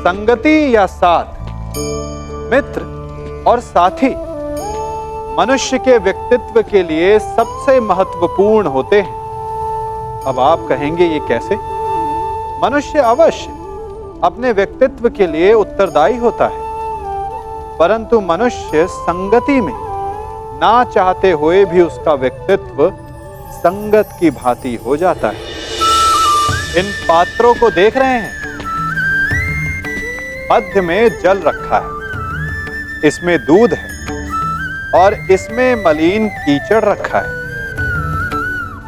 संगति या साथ, मित्र और साथी मनुष्य के व्यक्तित्व के लिए सबसे महत्वपूर्ण होते हैं। अब आप कहेंगे ये कैसे? मनुष्य अवश्य अपने व्यक्तित्व के लिए उत्तरदायी होता है, परंतु मनुष्य संगति में ना चाहते हुए भी उसका व्यक्तित्व संगत की भांति हो जाता है। इन पात्रों को देख रहे हैं? मध्य में जल रखा है, इसमें दूध है और इसमें मलिन कीचड़ रखा है।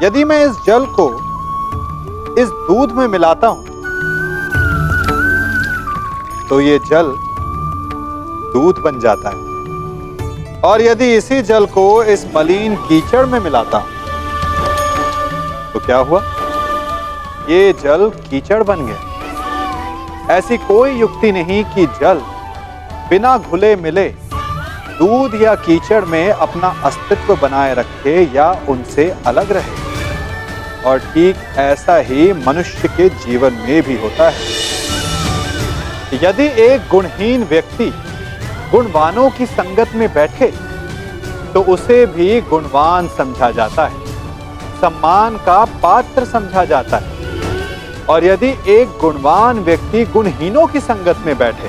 यदि मैं इस जल को इस दूध में मिलाता हूं तो ये जल दूध बन जाता है, और यदि इसी जल को इस मलिन कीचड़ में मिलाता हूं तो क्या हुआ? ये जल कीचड़ बन गया। ऐसी कोई युक्ति नहीं कि जल बिना घुले मिले दूध या कीचड़ में अपना अस्तित्व बनाए रखे या उनसे अलग रहे। और ठीक ऐसा ही मनुष्य के जीवन में भी होता है। यदि एक गुणहीन व्यक्ति गुणवानों की संगत में बैठे तो उसे भी गुणवान समझा जाता है, सम्मान का पात्र समझा जाता है। और यदि एक गुणवान व्यक्ति गुणहीनों की संगत में बैठे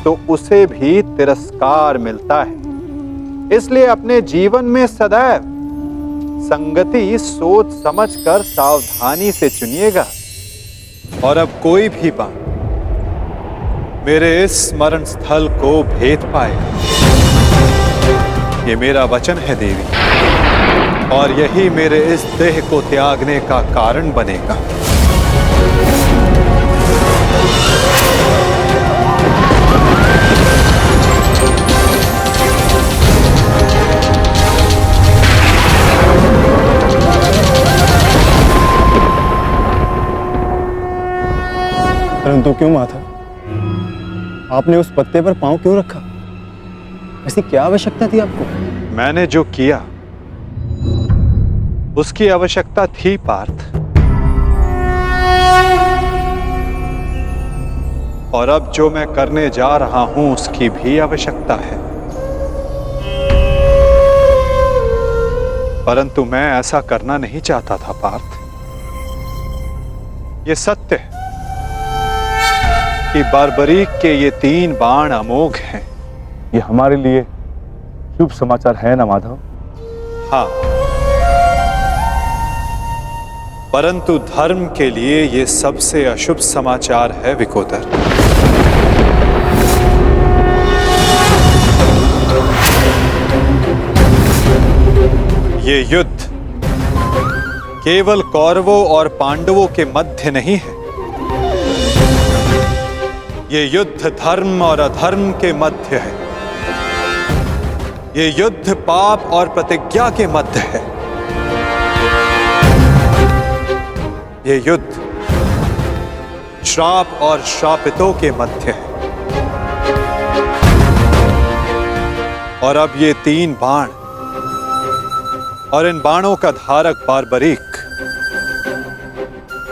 तो उसे भी तिरस्कार मिलता है। इसलिए अपने जीवन में सदैव संगति सोच समझकर सावधानी से चुनिएगा। और अब कोई भी बात मेरे इस स्मरण स्थल को भेद पाए, ये मेरा वचन है देवी, और यही मेरे इस देह को त्यागने का कारण बनेगा। परंतु क्यों माता, आपने उस पत्ते पर पांव क्यों रखा? ऐसी क्या आवश्यकता थी आपको? मैंने जो किया उसकी आवश्यकता थी पार्थ, और अब जो मैं करने जा रहा हूं उसकी भी आवश्यकता है। परंतु मैं ऐसा करना नहीं चाहता था पार्थ। ये सत्य है कि बार्बरीक के ये 3 बाण अमोघ हैं। ये हमारे लिए शुभ समाचार है ना माधव? हाँ, परंतु धर्म के लिए ये सबसे अशुभ समाचार है विकोदर। ये युद्ध केवल कौरवों और पांडवों के मध्य नहीं है, ये युद्ध धर्म और अधर्म के मध्य है। ये युद्ध पाप और प्रतिज्ञा के मध्य है। ये युद्ध श्राप और श्रापितों के मध्य है। और अब ये 3 बाण और इन बाणों का धारक बार्बरीक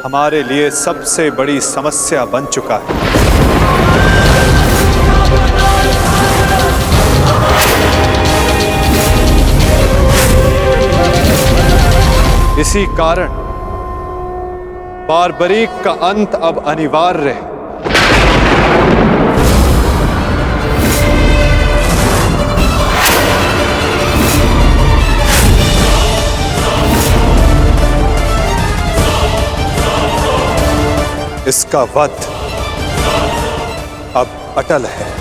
हमारे लिए सबसे बड़ी समस्या बन चुका है। इसी कारण बार्बरीक का अंत अब अनिवार्य है। इसका वध अब अटल है।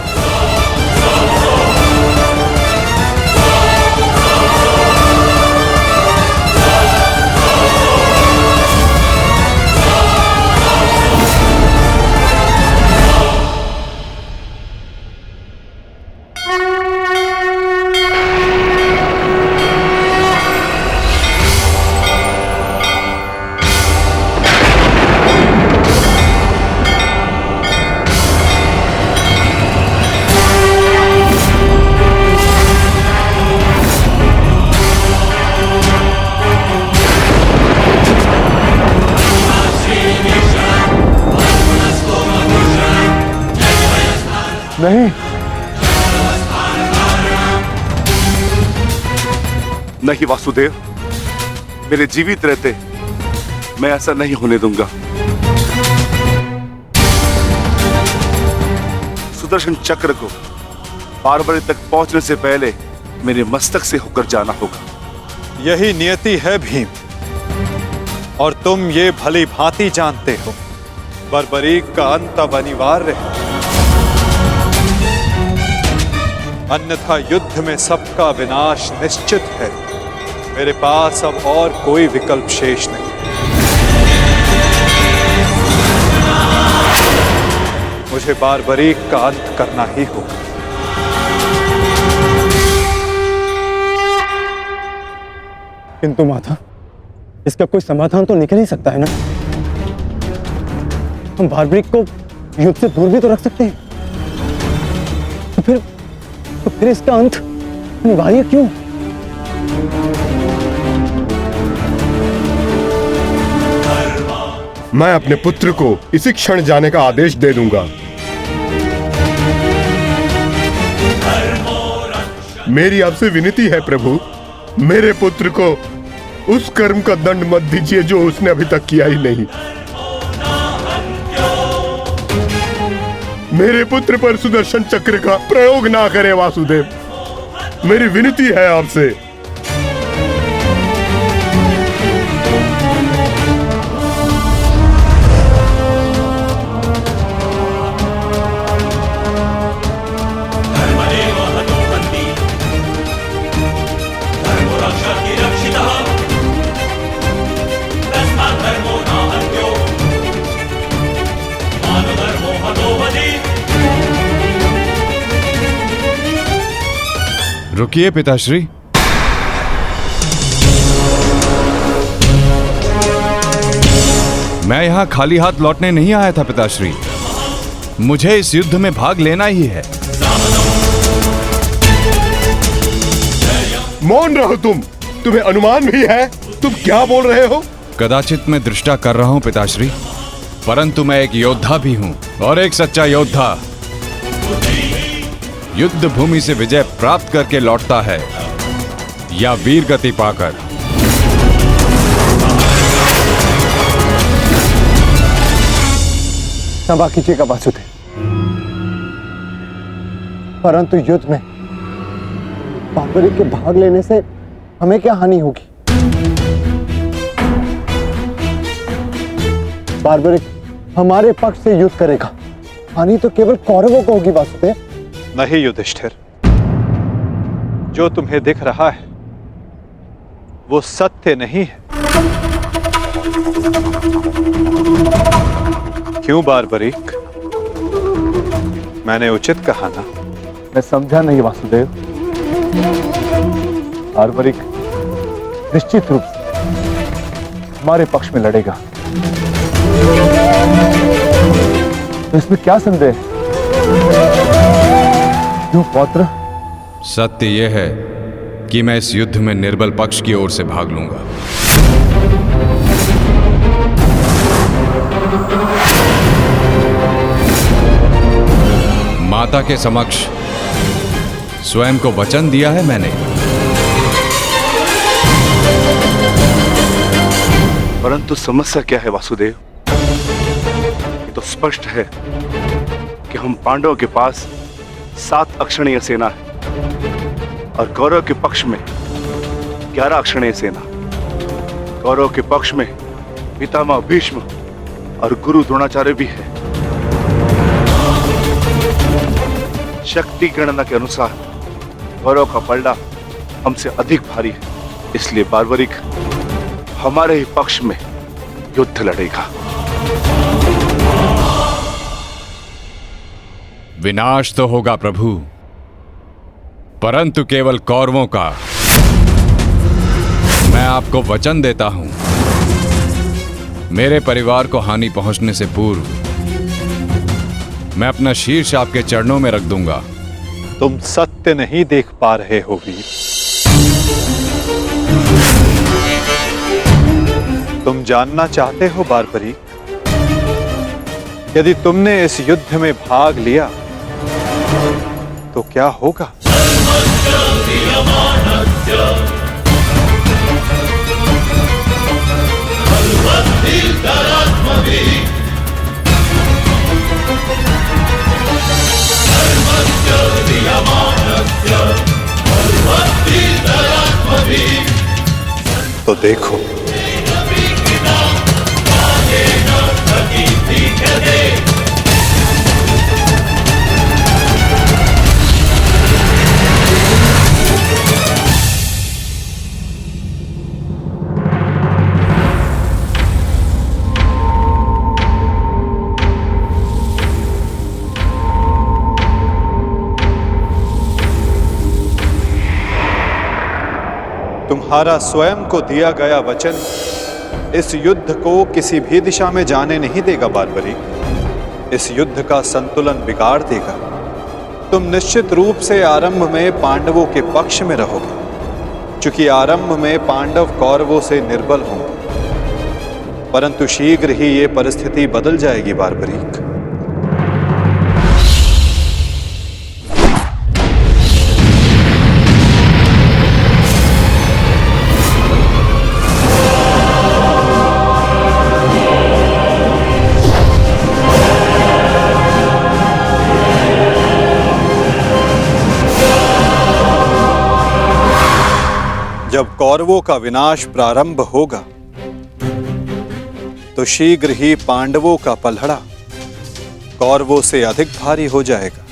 नहीं, नहीं वासुदेव, मेरे जीवित रहते मैं ऐसा नहीं होने दूंगा। सुदर्शन चक्र को बारबरी तक पहुंचने से पहले मेरे मस्तक से होकर जाना होगा। यही नियति है भीम, और तुम ये भली भांति जानते हो बर्बरीक का अंत अब अनिवार्य है, अन्यथा युद्ध में सबका विनाश निश्चित है। मेरे पास अब और कोई विकल्प शेष नहीं। मुझे बर्बरीक का अंत करना ही होगा। किंतु माता, इसका कोई समाधान तो निकल ही सकता है ना। हम बारबरीक को युद्ध से दूर भी तो रख सकते हैं। तो फिर इसका अंत अनिवार्य क्यों? मैं अपने पुत्र को इसी क्षण जाने का आदेश दे दूंगा। मेरी आपसे विनती है प्रभु, मेरे पुत्र को उस कर्म का दंड मत दीजिए जो उसने अभी तक किया ही नहीं। मेरे पुत्र पर सुदर्शन चक्र का प्रयोग ना करे वासुदेव, मेरी विनती है आपसे। रुकिए पिताश्री। मैं यहां खाली हाथ लौटने नहीं आया था पिताश्री, मुझे इस युद्ध में भाग लेना ही है। मौन रहो तुम्हें अनुमान भी है तुम क्या बोल रहे हो? कदाचित मैं दृष्टा कर रहा हूं पिताश्री, परंतु मैं एक योद्धा भी हूं, और एक सच्चा योद्धा युद्ध भूमि से विजय प्राप्त करके लौटता है या वीर गति पाकर। क्षमा कीजिएगा वासुदेव, परंतु युद्ध में बारबरीक के भाग लेने से हमें क्या हानि होगी? बारबरीक हमारे पक्ष से युद्ध करेगा, हानि तो केवल कौरवों को होगी वासुदेव। नहीं युधिष्ठिर, जो तुम्हें दिख रहा है वो सत्य नहीं है। क्यों बारबरीक, मैंने उचित कहा ना? मैं समझा नहीं वासुदेव। बारबरीक निश्चित रूप से हमारे पक्ष में लड़ेगा, तो इसमें क्या संदेह है? क्यों पौत्र? सत्य यह है कि मैं इस युद्ध में निर्बल पक्ष की ओर से भाग लूंगा। माता के समक्ष स्वयं को वचन दिया है मैंने। परंतु समस्या क्या है वासुदेव? ये तो स्पष्ट है कि हम पांडवों के पास 7 अक्षणीय सेना है और कौरव के पक्ष में 11 अक्षणीय सेना। कौरव के पक्ष में पितामह भीष्म और गुरु द्रोणाचार्य भी है। शक्ति गणना के अनुसार कौरव का पलड़ा हमसे अधिक भारी है, इसलिए बारबरीक हमारे ही पक्ष में युद्ध लड़ेगा। विनाश तो होगा प्रभु, परंतु केवल कौरवों का। मैं आपको वचन देता हूं, मेरे परिवार को हानि पहुंचने से पूर्व मैं अपना शीर्ष आपके चरणों में रख दूंगा। तुम सत्य नहीं देख पा रहे हो वीर। तुम जानना चाहते हो बारबरीक, यदि तुमने इस युद्ध में भाग लिया तो क्या होगा? तो देखो, तुम्हारा स्वयं को दिया गया वचन इस युद्ध को किसी भी दिशा में जाने नहीं देगा बारबरी। इस युद्ध का संतुलन बिगाड़ देगा। तुम निश्चित रूप से आरंभ में पांडवों के पक्ष में रहोगे, क्योंकि आरंभ में पांडव कौरवों से निर्बल होंगे, परंतु शीघ्र ही ये परिस्थिति बदल जाएगी बारबरीक। जब कौरवों का विनाश प्रारंभ होगा तो शीघ्र ही पांडवों का पलड़ा कौरवों से अधिक भारी हो जाएगा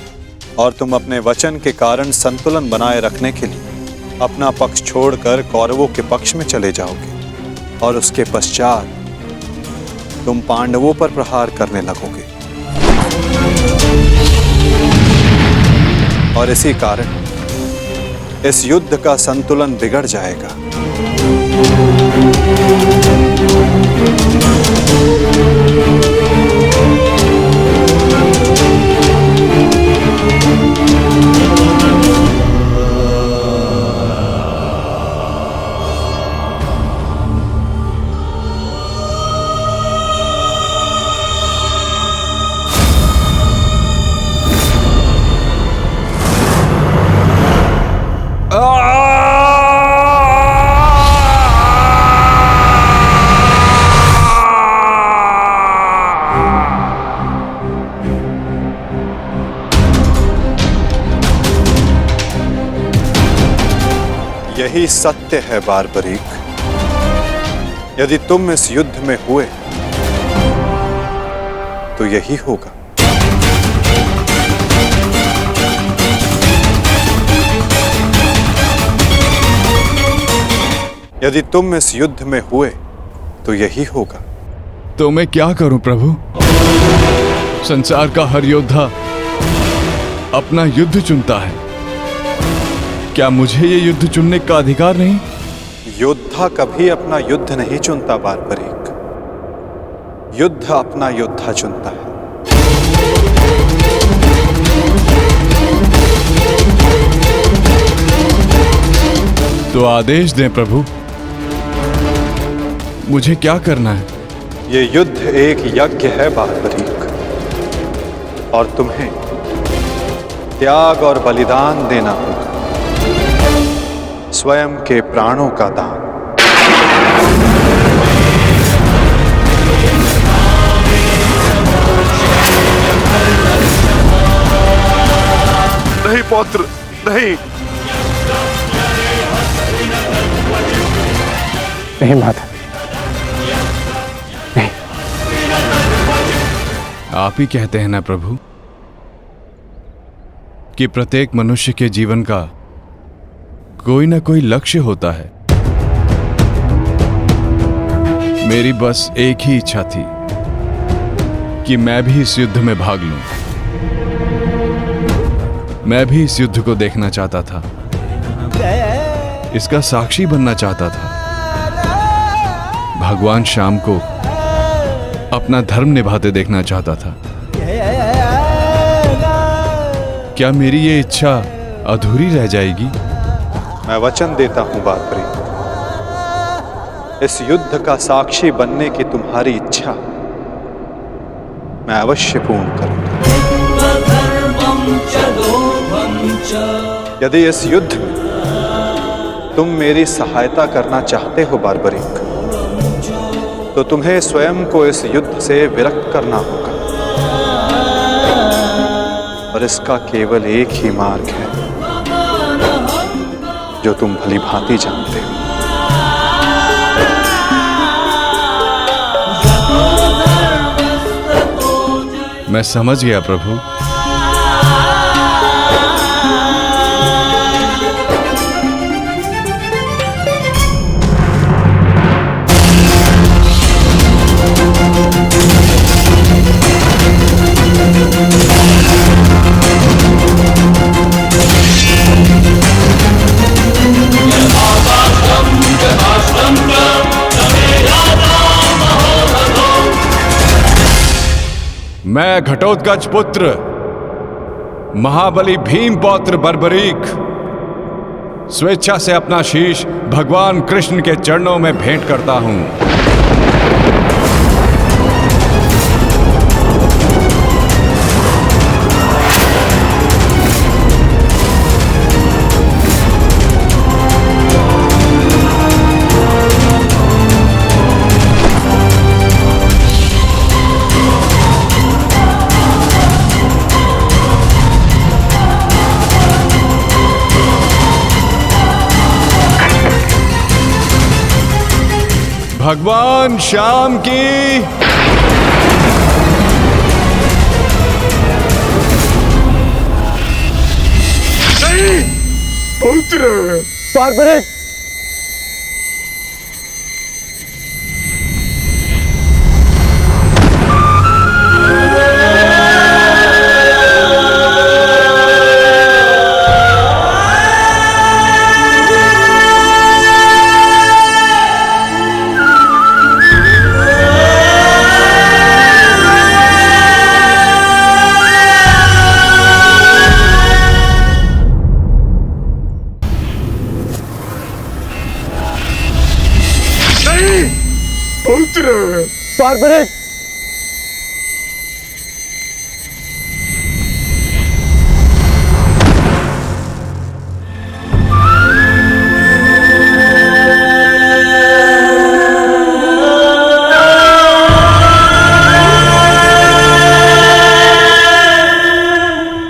और तुम अपने वचन के कारण संतुलन बनाए रखने के लिए अपना पक्ष छोड़कर कौरवों के पक्ष में चले जाओगे और उसके पश्चात तुम पांडवों पर प्रहार करने लगोगे। और इसी कारण इस युद्ध का संतुलन बिगड़ जाएगा। यही सत्य है बारबरीक। यदि तुम इस युद्ध में हुए तो यही होगा। यदि तुम इस युद्ध में हुए तो यही होगा। तो मैं क्या करूं प्रभु? संसार का हर योद्धा अपना युद्ध चुनता है, क्या मुझे ये युद्ध चुनने का अधिकार नहीं? योद्धा कभी अपना युद्ध नहीं चुनता बारबरीक, युद्ध अपना योद्धा चुनता है। तो आदेश दें प्रभु, मुझे क्या करना है? ये युद्ध एक यज्ञ है बारबरीक, और तुम्हें त्याग और बलिदान देना होगा, स्वयं के प्राणों का दान। नहीं पौत्र, नहीं। नहीं माता, नहीं। आप ही कहते हैं ना प्रभु कि प्रत्येक मनुष्य के जीवन का कोई ना कोई लक्ष्य होता है। मेरी बस एक ही इच्छा थी कि मैं भी इस युद्ध में भाग लूं। मैं भी इस युद्ध को देखना चाहता था, इसका साक्षी बनना चाहता था। भगवान श्याम को अपना धर्म निभाते देखना चाहता था। क्या मेरी ये इच्छा अधूरी रह जाएगी? मैं वचन देता हूं बारबरीक, इस युद्ध का साक्षी बनने की तुम्हारी इच्छा मैं अवश्य पूर्ण करूंगा। यदि इस युद्ध में तुम मेरी सहायता करना चाहते हो बार्बरिक, तो तुम्हें स्वयं को इस युद्ध से विरक्त करना होगा। और इसका केवल एक ही मार्ग है जो तुम भली भांति जानते हो। मैं समझ गया प्रभु। मैं घटोत्कच पुत्र महाबली भीम पौत्र बर्बरीक स्वेच्छा से अपना शीश भगवान कृष्ण के चरणों में भेंट करता हूं। भगवान श्याम की पुत्र बार्बरिक, पुत्र बार्बरिक,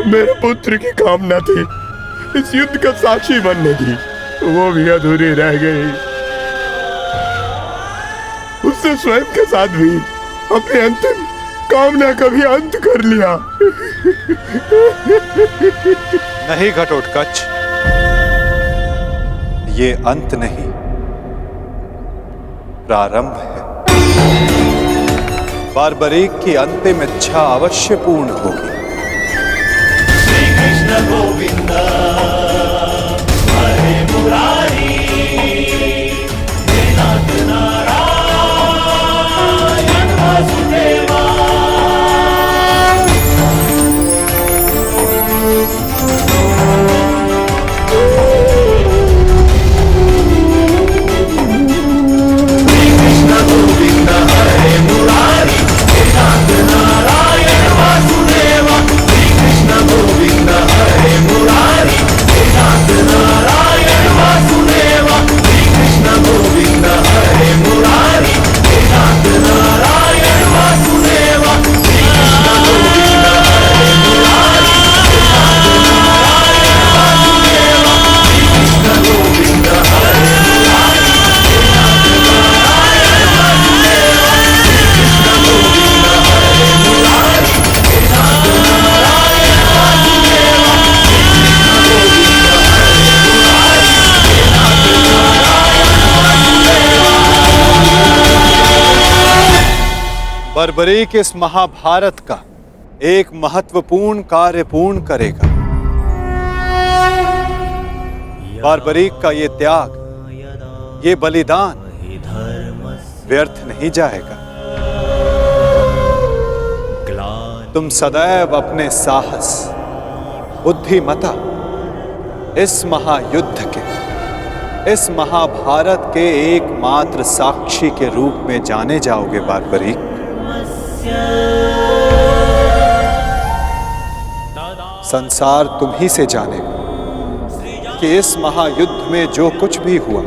मेरे पुत्र की कामना थी इस युद्ध का साक्षी बनने की, वो भी अधूरी रह गई। उसने स्वयं के साथ भी अपनी अंतिम कामना का भी अंत कर लिया। नहीं घटोत्कच, ये अंत नहीं, प्रारंभ है। बार्बरीक की अंतिम इच्छा अवश्य पूर्ण होगी। कृष्ण गोविंद हरे मुरारी, हे नाथ नारायण वासुदेवा। कृष्ण गोविंद हरे मुरारी, हे नाथ नारायण वासुदेवा। कृष्ण गोविंद हरे मुरारी, हे नाथ नारायण वासुदेवा। कृष्ण गोविंद हरे मुरारी, हे नाथ नारायण वासुदेवा। कृष्ण गोविंद हरे मुरारी, हे नाथ नारायण वासुदेवा। कृष्ण गोविंद हरे मुरारी, हे नाथ नारायण वासुदेवा। कृष्ण गोविंद हरे मुरारी, हे नाथ नारायण वासुदेवा। कृष्ण गोविंद हरे मुरारी, हे नाथ नारायण वासुदेवा। बर्बरीक इस महाभारत का एक महत्वपूर्ण कार्य पूर्ण करेगा। बार्बरीक का ये त्याग, ये बलिदान व्यर्थ नहीं जाएगा। तुम सदैव अपने साहस, बुद्धिमता, इस महायुद्ध के, इस महाभारत के एकमात्र साक्षी के रूप में जाने जाओगे बार्बरीक। संसार तुम ही से जानेगा कि इस महायुद्ध में जो कुछ भी हुआ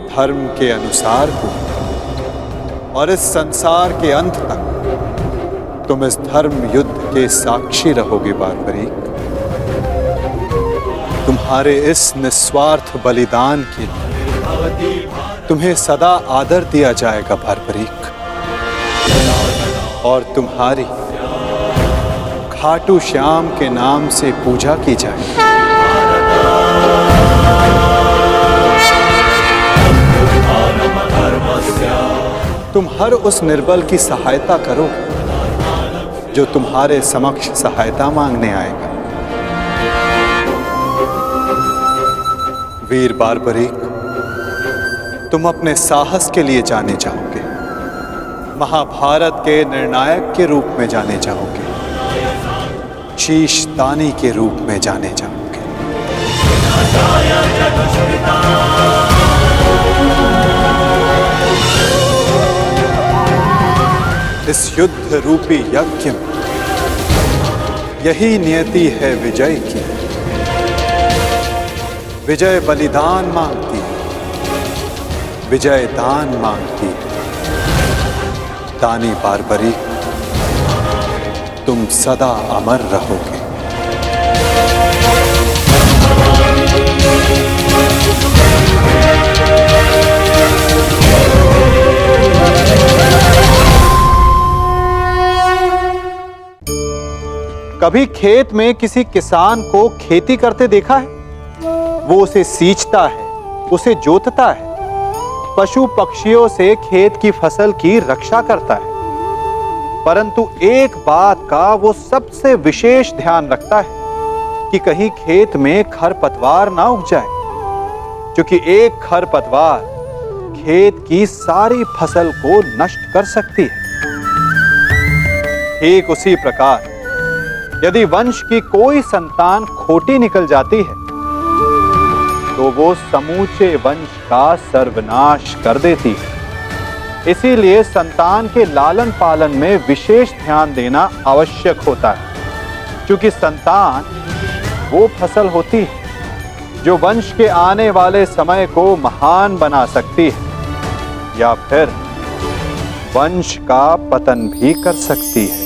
धर्म के अनुसार हुआ, और इस संसार के अंत तक तुम इस धर्म युद्ध के साक्षी रहोगे बारबरीक। तुम्हारे इस निस्वार्थ बलिदान के लिए तुम्हें सदा आदर दिया जाएगा बारबरीक, और तुम्हारी खाटू श्याम के नाम से पूजा की जाएगी। तुम हर उस निर्बल की सहायता करोगे जो तुम्हारे समक्ष सहायता मांगने आएगा। वीर बारबरीक, तुम अपने साहस के लिए जाने जाओगे, महाभारत के निर्णायक के रूप में जाने जाओगे, शीश दानी के रूप में जाने जाओगे। इस युद्ध रूपी यज्ञ में यही नियति है विजय की। विजय बलिदान मांगती है, विजय दान मांगती है। दानी बारबरीक, तुम सदा अमर रहोगे। कभी खेत में किसी किसान को खेती करते देखा है? वो उसे सींचता है, उसे जोतता है, पशु पक्षियों से खेत की फसल की रक्षा करता है, परंतु एक बात का वो सबसे विशेष ध्यान रखता है कि कहीं खेत में खरपतवार ना उग जाए, क्योंकि एक खरपतवार खेत की सारी फसल को नष्ट कर सकती है। ठीक उसी प्रकार यदि वंश की कोई संतान खोटी निकल जाती है तो वो समूचे वंश का सर्वनाश कर देती है। इसीलिए संतान के लालन पालन में विशेष ध्यान देना आवश्यक होता है, क्योंकि संतान वो फसल होती है जो वंश के आने वाले समय को महान बना सकती है या फिर वंश का पतन भी कर सकती है।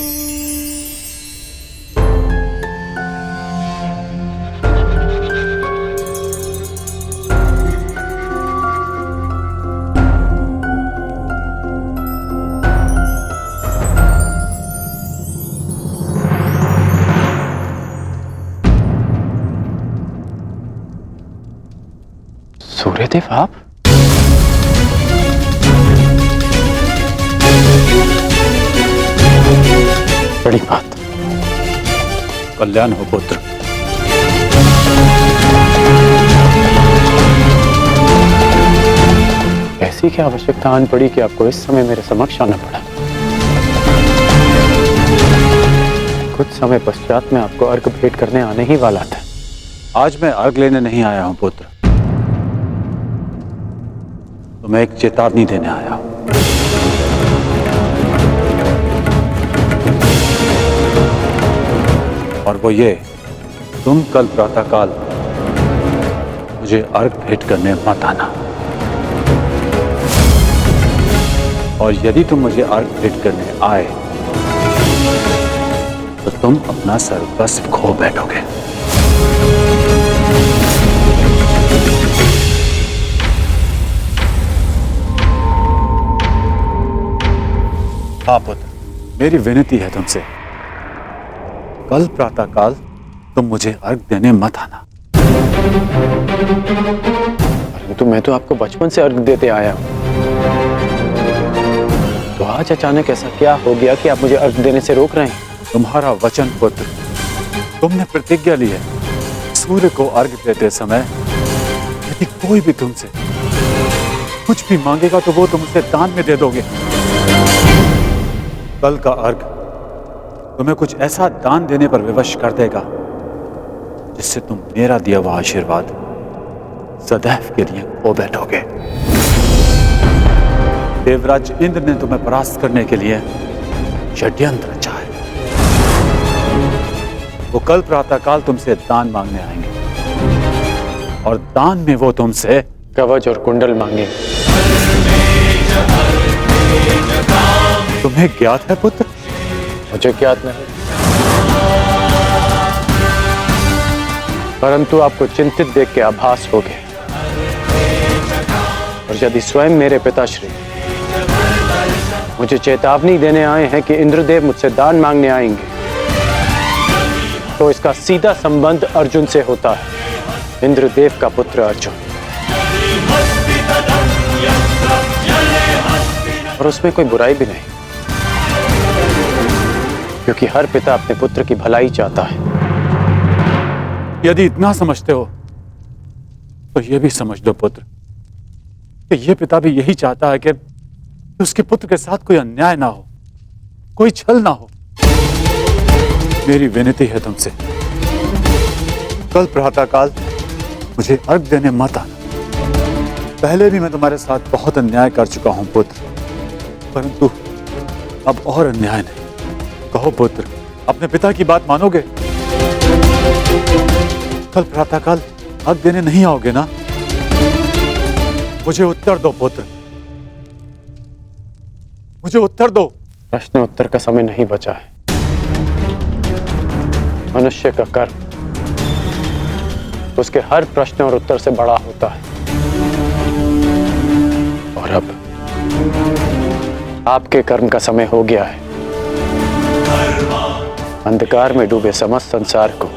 सूर्यदेव, आप? बड़ी बात। कल्याण हो पुत्र। ऐसी क्या आवश्यकता आन पड़ी कि आपको इस समय मेरे समक्ष आना पड़ा? कुछ समय पश्चात मैं आपको अर्घ भेंट करने आने ही वाला था। आज मैं अर्घ लेने नहीं आया हूं पुत्र, तो मैं एक चेतावनी देने आया हूं। और वो ये, तुम कल प्रातःकाल मुझे अर्घ भेंट करने मत आना, और यदि तुम मुझे अर्घ भेंट करने आए तो तुम अपना सर्वस्व खो बैठोगे। हाँ पुत्र, मेरी विनती है तुमसे, कल प्रातःकाल तुम मुझे अर्घ देने मत आना। परंतु मैं तो आपको बचपन से अर्घ देते आया हूं, तो आज अचानक ऐसा क्या हो गया कि आप मुझे अर्घ देने से रोक रहे हैं? तुम्हारा वचन पुत्र, तुमने प्रतिज्ञा ली है, सूर्य को अर्घ देते समय यदि कोई भी तुमसे कुछ भी मांगेगा तो वो तुम उसे दान में दे दोगे। कल का अर्घ तुम्हें कुछ ऐसा दान देने पर विवश कर देगा जिससे तुम मेरा दिया हुआ आशीर्वाद सदैव के लिए खो बैठोगे। देवराज इंद्र ने तुम्हें परास्त करने के लिए षड्यंत्र रचा है। वो कल प्रातःकाल तुमसे दान मांगने आएंगे और दान में वो तुमसे कवच और कुंडल मांगे। तुम्हें ज्ञात है पुत्र? मुझे ज्ञात नहीं, परंतु आपको चिंतित देख के आभास हो गया। और यदि स्वयं मेरे पिताश्री मुझे चेतावनी देने आए हैं कि इंद्रदेव मुझसे दान मांगने आएंगे, तो इसका सीधा संबंध अर्जुन से होता है, इंद्रदेव का पुत्र अर्जुन। और उसमें कोई बुराई भी नहीं, क्योंकि हर पिता अपने पुत्र की भलाई चाहता है। यदि इतना समझते हो तो यह भी समझ लो पुत्र कि यह पिता भी यही चाहता है कि उसके पुत्र के साथ कोई अन्याय ना हो, कोई छल ना हो। मेरी विनती है तुमसे, कल प्रातःकाल मुझे अर्घ देने मत आना। पहले भी मैं तुम्हारे साथ बहुत अन्याय कर चुका हूं पुत्र, परंतु अब और अन्याय नहीं। कहो पुत्र, अपने पिता की बात मानोगे? कल प्रातःकाल अर्घ देने नहीं आओगे ना? मुझे उत्तर दो पुत्र, मुझे उत्तर दो। प्रश्न उत्तर का समय नहीं बचा है। मनुष्य का कर्म उसके हर प्रश्न और उत्तर से बड़ा होता है। और अब आपके कर्म का समय हो गया है। अंधकार में डूबे समस्त संसार को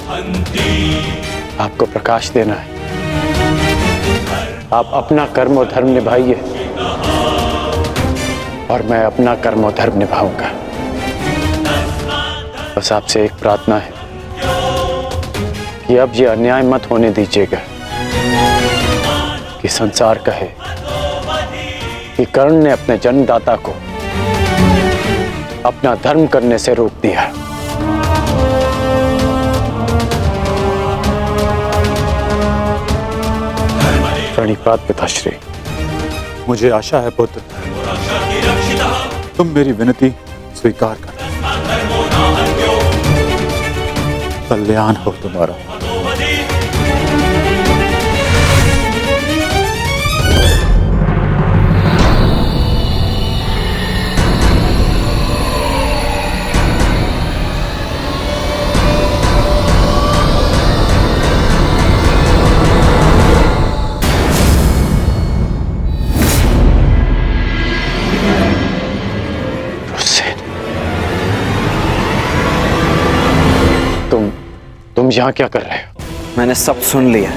आपको प्रकाश देना है। आप अपना कर्म और धर्म निभाइए और मैं अपना कर्म और धर्म निभाऊंगा। बस आपसे एक प्रार्थना है कि अब ये अन्याय मत होने दीजिएगा कि संसार कहे कि कर्ण ने अपने जन्मदाता को अपना धर्म करने से रोक दिया। प्रणिपात पिताश्री। मुझे आशा है पुत्र तुम मेरी विनती स्वीकार कर। कल्याण हो तुम्हारा। तुम यहाँ क्या कर रहे हो? मैंने सब सुन लिया।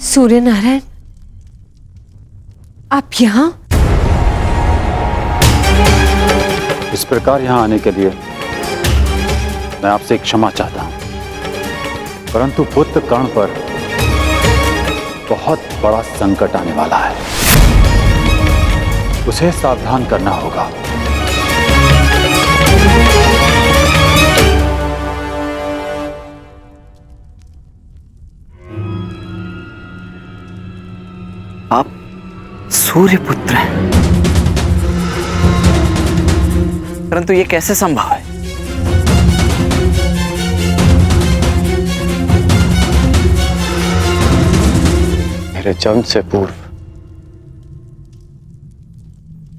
सूर्य नारायण, आप यहाँ? इस प्रकार यहाँ आने के लिए मैं आपसे क्षमा चाहता हूं, परंतु पुत्र कर्ण पर बहुत बड़ा संकट आने वाला है। उसे सावधान करना होगा। आप सूर्यपुत्र हैं, परंतु ये कैसे संभव है? मेरे जन्म से पूर्व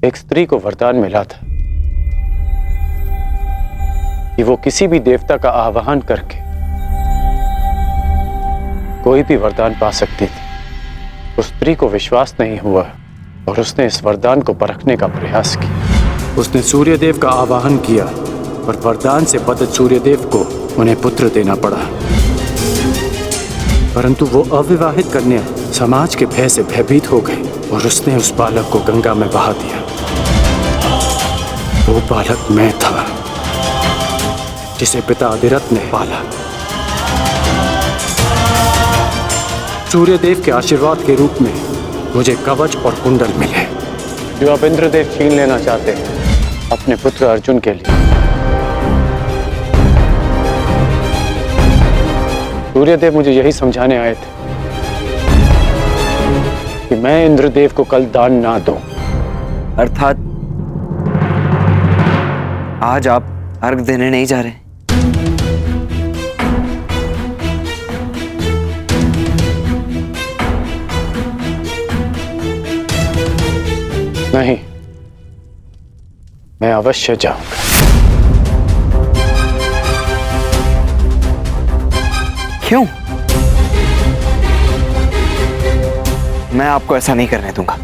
एक स्त्री को वरदान मिला था कि वो किसी भी देवता का आवाहन करके कोई भी वरदान पा सकती थी। उस स्त्री को विश्वास नहीं हुआ और उसने इस वरदान को परखने का प्रयास किया। उसने सूर्यदेव का आवाहन किया और वरदान से बद्ध सूर्यदेव को उन्हें पुत्र देना पड़ा, परंतु वो अविवाहित कन्या समाज के भय से भयभीत हो गई और उसने उस बालक को गंगा में बहा दिया। वो बालक मैं था, जिसे पिता अधिरथ ने पाला। सूर्यदेव के आशीर्वाद के रूप में मुझे कवच और कुंडल मिले, जो अब इंद्रदेव छीन लेना चाहते हैं अपने पुत्र अर्जुन के लिए। सूर्यदेव मुझे यही समझाने आए थे कि मैं इंद्रदेव को कल दान ना दूं। अर्थात आज आप अर्घ देने नहीं जा रहे? नहीं, मैं अवश्य जाऊंगा। क्यों? मैं आपको ऐसा नहीं करने दूंगा।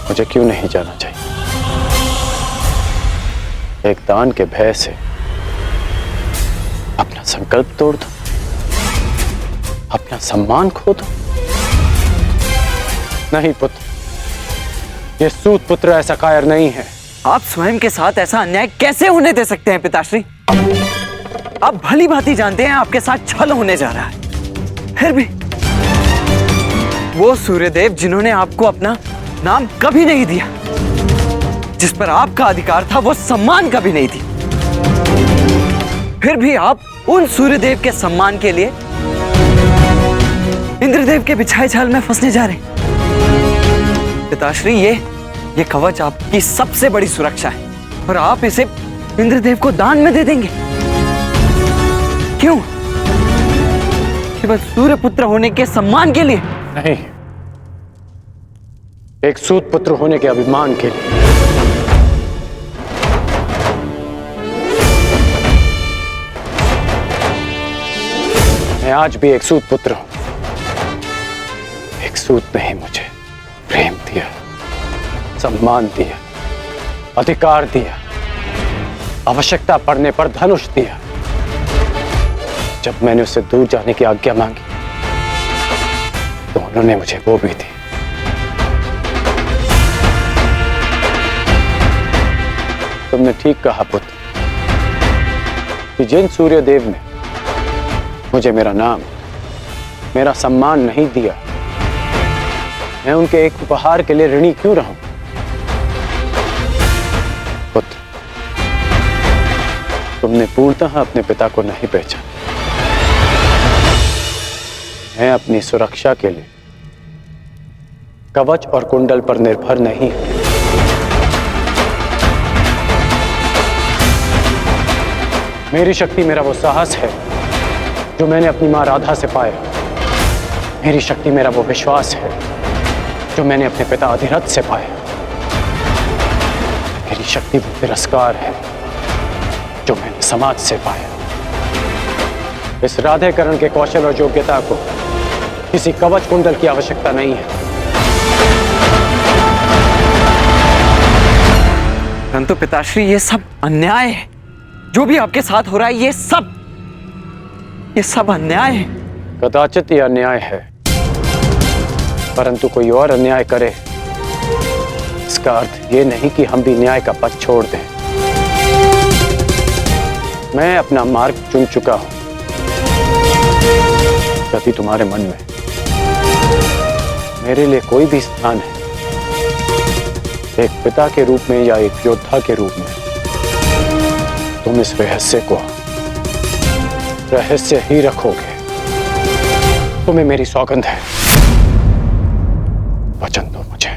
मुझे क्यों नहीं जाना चाहिए? एक दान के भय से अपना संकल्प तोड़ दो, अपना सम्मान खो दो? नहीं पुत्र, ये सूत पुत्र ऐसा कायर नहीं है। आप स्वयं के साथ ऐसा अन्याय कैसे होने दे सकते हैं पिताश्री? आप भली भांति जानते हैं आपके साथ छल होने जा रहा है। फिर भी वो सूर्यदेव जिन्होंने आपको अपना नाम कभी नहीं दिया, जिस पर आपका अधिकार था, वो सम्मान कभी नहीं दी, फिर भी आप उन सूर्यदेव के सम्मान के लिए इंद्रदेव के बिछाए जाल में फंसने जा रहे हैं। पिताश्री, ये कवच आपकी सबसे बड़ी सुरक्षा है और आप इसे इंद्रदेव को दान में दे देंगे। क्यों? केवल सूर्यपुत्र होने के सम्मान के लिए? नहीं, एक सूत पुत्र होने के अभिमान के लिए। मैं आज भी एक सूत पुत्र हूं। एक सूत ने ही मुझे प्रेम दिया, सम्मान दिया, अधिकार दिया, आवश्यकता पड़ने पर धनुष दिया। जब मैंने उससे दूर जाने की आज्ञा मांगी तो उन्होंने मुझे वो भी दी। तुमने ठीक कहा पुत्र कि जिन सूर्यदेव ने मुझे मेरा नाम, मेरा सम्मान नहीं दिया, मैं उनके एक उपहार के लिए ऋणी क्यों रहूं? पुत्र, तुमने पूर्णतः अपने पिता को नहीं पहचाना। मैं अपनी सुरक्षा के लिए कवच और कुंडल पर निर्भर नहीं हूं। मेरी शक्ति मेरा वो साहस है जो मैंने अपनी मां राधा से पाया। मेरी शक्ति मेरा वो विश्वास है जो मैंने अपने पिता अधिरथ से पाया। मेरी शक्ति वो तिरस्कार है जो मैंने समाज से पाया। इस राधेकरण के कौशल और योग्यता को किसी कवच कुंडल की आवश्यकता नहीं है। परंतु पिताश्री, ये सब अन्याय है। जो भी आपके साथ हो रहा है, ये सब अन्याय है। कदाचित यह अन्याय है, परंतु कोई और अन्याय करे, इसका अर्थ ये नहीं कि हम भी न्याय का पथ छोड़ दें। मैं अपना मार्ग चुन चुका हूं। यदि तुम्हारे मन में मेरे लिए कोई भी स्थान है, एक पिता के रूप में या एक योद्धा के रूप में, तुम इस रहस्य को रहस्य ही रखोगे। तुम्हें मेरी सौगंध है। वचन दो मुझे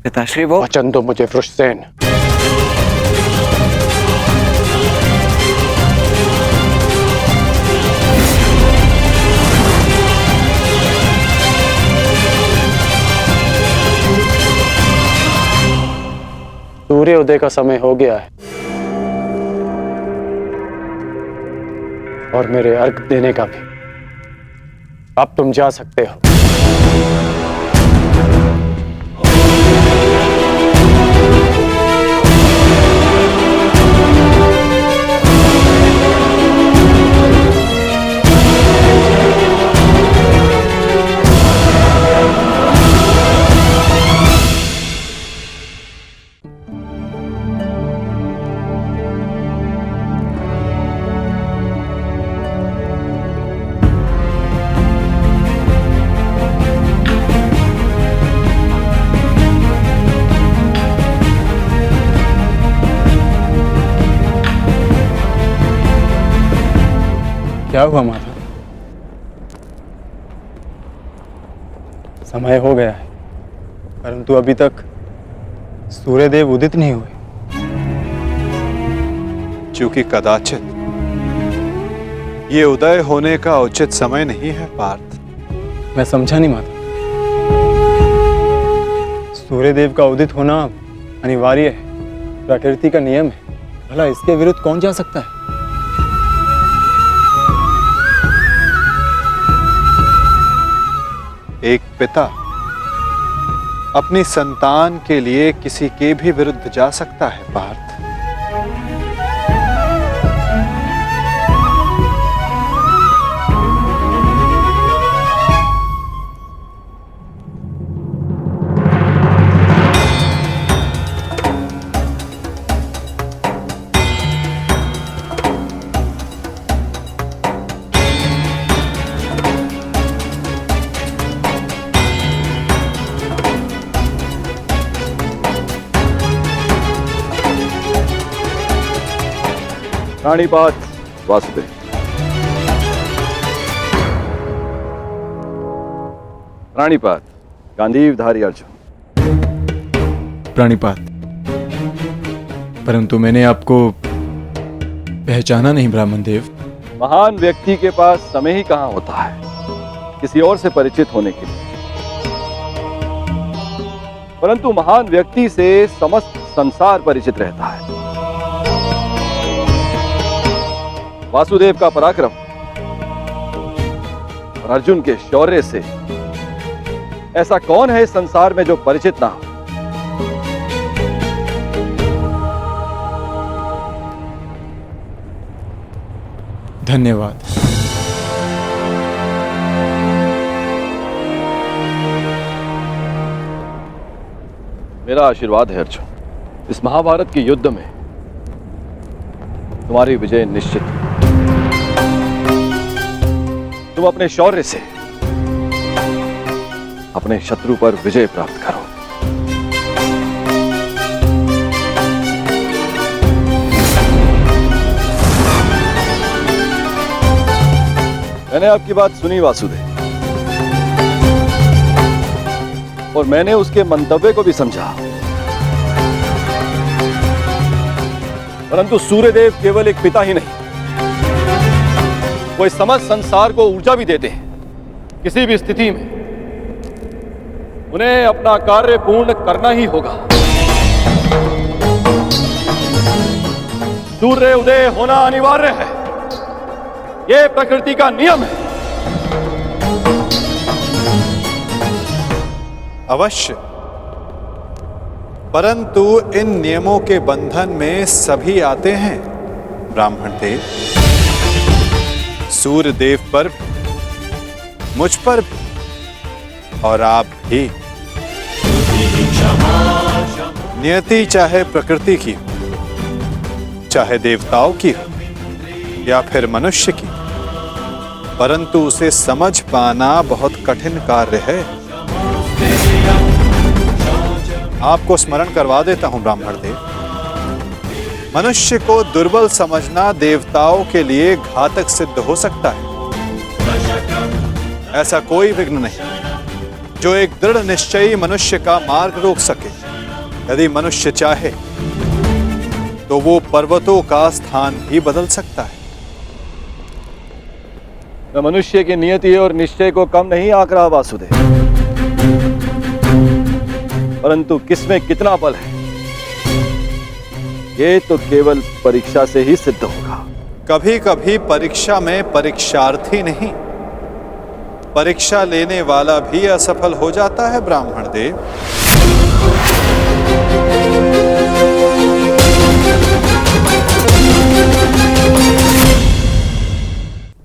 पिताश्री। वो वचन दो मुझे वृषसेन। सूर्य उदय का समय हो गया है और मेरे अर्घ देने का भी। अब तुम जा सकते हो। क्या हुआ माता? समय हो गया है, परंतु अभी तक सूर्यदेव उदित नहीं हुए। क्योंकि कदाचित ये उदय होने का उचित समय नहीं है पार्थ। मैं समझा नहीं माता। सूर्यदेव का उदित होना अनिवार्य है, प्रकृति का नियम है। भला इसके विरुद्ध कौन जा सकता है? एक पिता अपनी संतान के लिए किसी के भी विरुद्ध जा सकता है पार्थ। प्राणिपात वासुदेव। प्राणिपात गांधीवधारी अर्जुन। प्राणिपात, परंतु मैंने आपको पहचाना नहीं ब्राह्मण देव। महान व्यक्ति के पास समय ही कहां होता है किसी और से परिचित होने के लिए, परंतु महान व्यक्ति से समस्त संसार परिचित रहता है। वासुदेव का पराक्रम और अर्जुन के शौर्य से ऐसा कौन है इस संसार में जो परिचित ना हो? धन्यवाद। मेरा आशीर्वाद है अर्जुन, इस महाभारत के युद्ध में तुम्हारी विजय निश्चित है। तुम अपने शौर्य से अपने शत्रु पर विजय प्राप्त करो। मैंने आपकी बात सुनी वासुदेव, और मैंने उसके मंतव्य को भी समझा, परंतु सूर्यदेव केवल एक पिता ही नहीं, वो इस समस्त संसार को ऊर्जा भी देते हैं। किसी भी स्थिति में उन्हें अपना कार्य पूर्ण करना ही होगा। सूर्य उदय होना अनिवार्य है, यह प्रकृति का नियम है। अवश्य, परंतु इन नियमों के बंधन में सभी आते हैं ब्राह्मण देव। सूर्य देव पर भी, मुझ पर भी, और आप भी। नियति चाहे प्रकृति की हो, चाहे देवताओं की हो, या फिर मनुष्य की, परंतु उसे समझ पाना बहुत कठिन कार्य है। आपको स्मरण करवा देता हूं ब्राह्मण देव, मनुष्य को दुर्बल समझना देवताओं के लिए घातक सिद्ध हो सकता है। ऐसा कोई विघ्न नहीं जो एक दृढ़ निश्चयी मनुष्य का मार्ग रोक सके। यदि मनुष्य चाहे तो वो पर्वतों का स्थान भी बदल सकता है। मैं मनुष्य की नियति और निश्चय को कम नहीं आंक रहा वासुदेव, परंतु किसमें कितना बल है ये तो केवल परीक्षा से ही सिद्ध होगा। कभी कभी परीक्षा में परीक्षार्थी नहीं, परीक्षा लेने वाला भी असफल हो जाता है ब्राह्मण देव।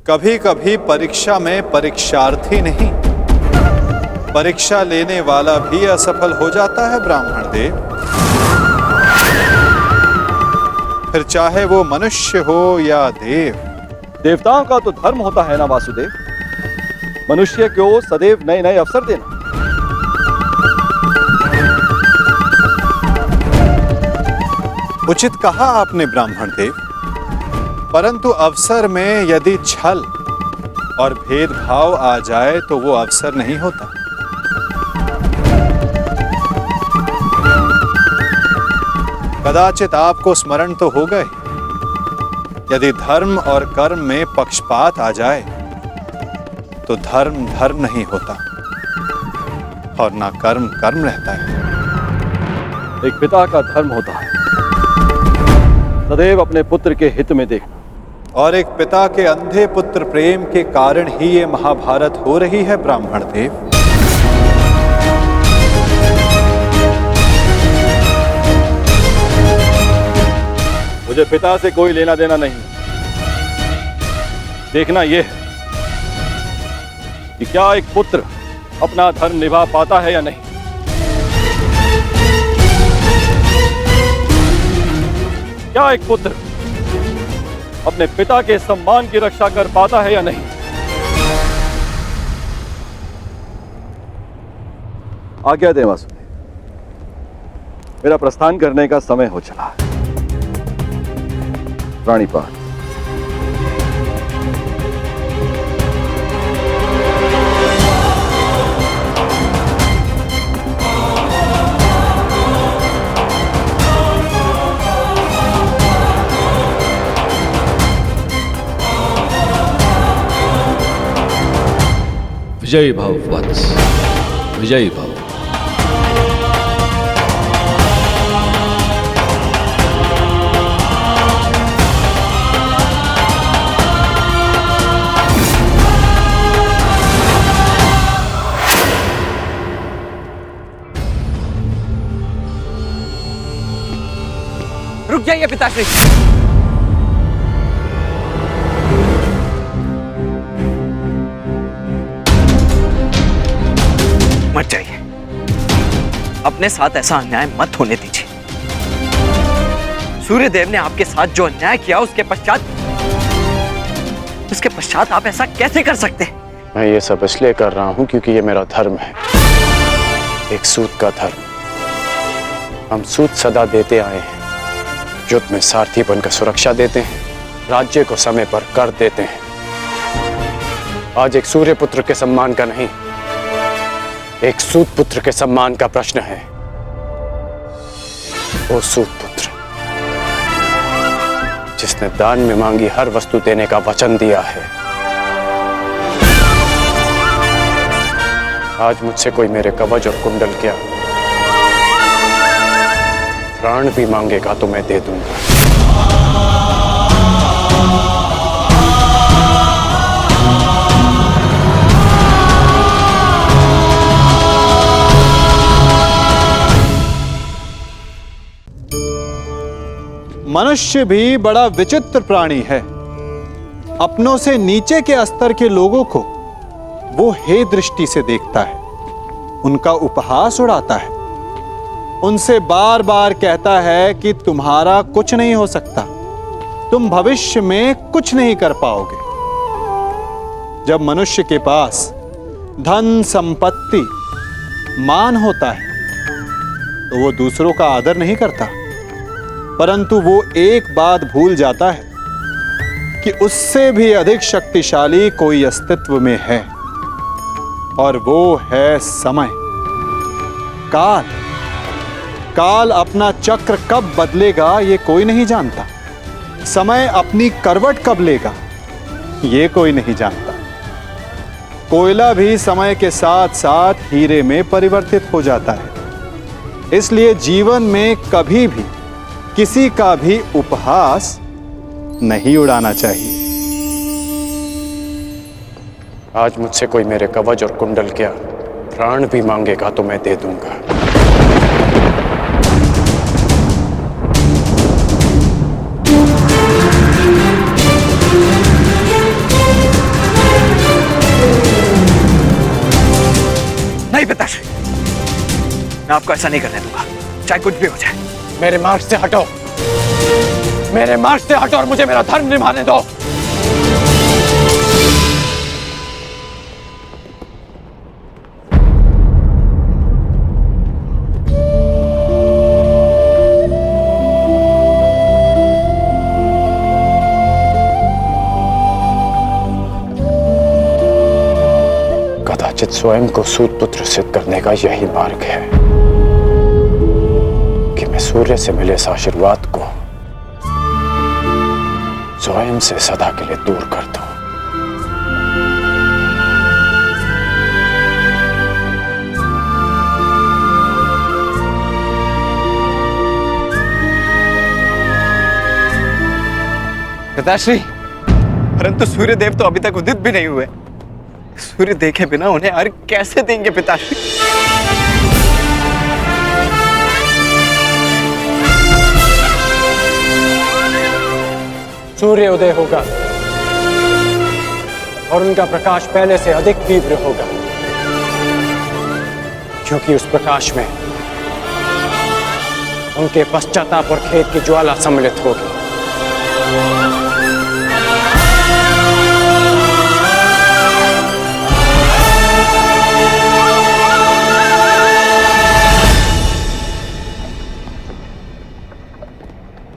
कभी कभी परीक्षा में परीक्षार्थी नहीं, परीक्षा लेने वाला भी असफल हो जाता है ब्राह्मण देव। फिर चाहे वो मनुष्य हो या देव। देवताओं का तो धर्म होता है ना वासुदेव, मनुष्य को सदैव नए नए अवसर देना। उचित कहा आपने ब्राह्मण देव, परंतु अवसर में यदि छल और भेदभाव आ जाए तो वो अवसर नहीं होता। कदाचित आपको स्मरण तो होगा ही, यदि धर्म और कर्म में पक्षपात आ जाए तो धर्म धर्म नहीं होता और ना कर्म कर्म रहता है। एक पिता का धर्म होता है सदैव अपने पुत्र के हित में देखना, और एक पिता के अंधे पुत्र प्रेम के कारण ही ये महाभारत हो रही है ब्राह्मण देव। मुझे पिता से कोई लेना देना नहीं। देखना यह है कि क्या एक पुत्र अपना धर्म निभा पाता है या नहीं। क्या एक पुत्र अपने पिता के सम्मान की रक्षा कर पाता है या नहीं। आज्ञा दें वासुदेव, मेरा प्रस्थान करने का समय हो चला है। प्राणीपात। विजयी भव वत्स, विजयी भव। रुक जाइए पिताश्री। मत जाइए, अपने साथ ऐसा अन्याय मत होने दीजिए। सूर्यदेव ने आपके साथ जो अन्याय किया उसके पश्चात आप ऐसा कैसे कर सकते हैं? मैं ये सब इसलिए कर रहा हूं क्योंकि ये मेरा धर्म है, एक सूत का धर्म। हम सूत सदा देते आए हैं, युद्ध में सारथी बनकर सुरक्षा देते हैं, राज्य को समय पर कर देते हैं। आज एक सूर्य पुत्र के सम्मान का नहीं, एक सूत पुत्र के सम्मान का प्रश्न है। वो सूत पुत्र जिसने दान में मांगी हर वस्तु देने का वचन दिया है, आज मुझसे कोई मेरे कवच और कुंडल क्या प्राण भी मांगेगा तो मैं दे दूंगा। मनुष्य भी बड़ा विचित्र प्राणी है। अपनों से नीचे के स्तर के लोगों को वो हे दृष्टि से देखता है, उनका उपहास उड़ाता है, उनसे बार बार कहता है कि तुम्हारा कुछ नहीं हो सकता, तुम भविष्य में कुछ नहीं कर पाओगे। जब मनुष्य के पास धन संपत्ति मान होता है तो वो दूसरों का आदर नहीं करता, परंतु वो एक बात भूल जाता है कि उससे भी अधिक शक्तिशाली कोई अस्तित्व में है, और वो है समय। काल काल अपना चक्र कब बदलेगा ये कोई नहीं जानता। समय अपनी करवट कब लेगा ये कोई नहीं जानता। कोयला भी समय के साथ साथ हीरे में परिवर्तित हो जाता है। इसलिए जीवन में कभी भी किसी का भी उपहास नहीं उड़ाना चाहिए। आज मुझसे कोई मेरे कवच और कुंडल क्या प्राण भी मांगेगा तो मैं दे दूंगा। नहीं पिताश्री, मैं आपको ऐसा नहीं करने दूंगा, चाहे कुछ भी हो जाए। मेरे मार्ग से हटो, मेरे मार्ग से हटो और मुझे मेरा धर्म निभाने दो। शायद स्वयं को सूत पुत्र सिद्ध करने का यही मार्ग है कि मैं सूर्य से मिले इस आशीर्वाद को स्वयं से सदा के लिए दूर कर दूं। पिताश्री, परंतु सूर्यदेव तो अभी तक उदित भी नहीं हुए। सूर्य देखे बिना उन्हें अर्घ कैसे देंगे पिताश्री? सूर्य उदय होगा और उनका प्रकाश पहले से अधिक तीव्र होगा, क्योंकि उस प्रकाश में उनके पश्चाताप और खेद की ज्वाला सम्मिलित होगी।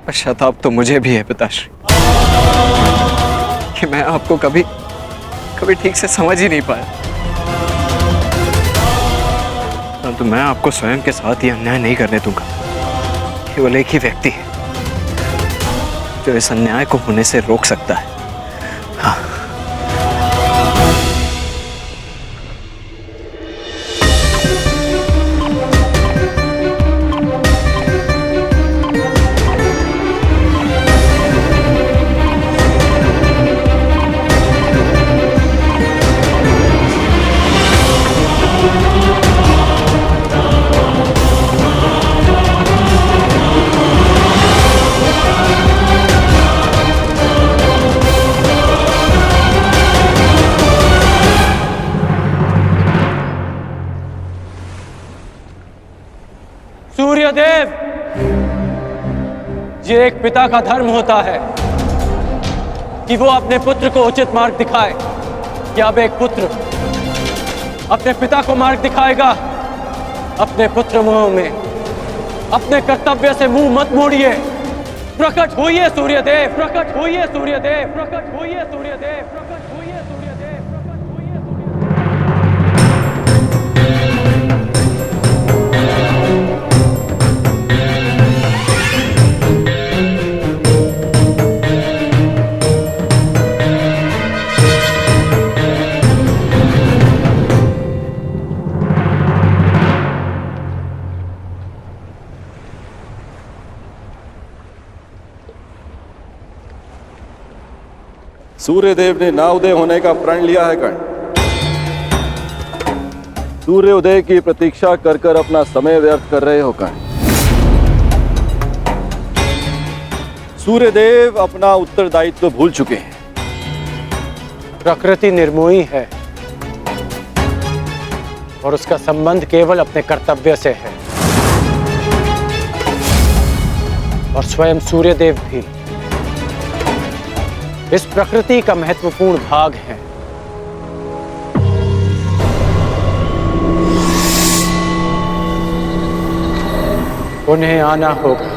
पश्चाताप तो मुझे भी है पिताश्री कि मैं आपको कभी ठीक से समझ ही नहीं पाया। परंतु मैं आपको स्वयं के साथ ये अन्याय नहीं करने दूंगा। केवल एक ही व्यक्ति है जो इस अन्याय को होने से रोक सकता है। हाँ। सूर्यदेव, ये एक पिता का धर्म होता है कि वो अपने पुत्र को उचित मार्ग दिखाए। क्या अब एक पुत्र अपने पिता को मार्ग दिखाएगा? अपने पुत्र मोह में अपने कर्तव्य से मुंह मत मोड़िए। प्रकट होइए सूर्यदेव, प्रकट होइए सूर्यदेव, प्रकट होइए सूर्यदेव, प्रकट होइए सूर्यदेव, प्रकट होइए सूर्यदेव ने ना उदय होने का प्रण लिया है कर्ण। सूर्य उदय की प्रतीक्षा कर कर अपना समय व्यर्थ कर रहे हो कर्ण। सूर्यदेव अपना उत्तरदायित्व भूल चुके हैं। प्रकृति निर्मोही है और उसका संबंध केवल अपने कर्तव्य से है, और स्वयं सूर्यदेव भी इस प्रकृति का महत्वपूर्ण भाग है। उन्हें आना होगा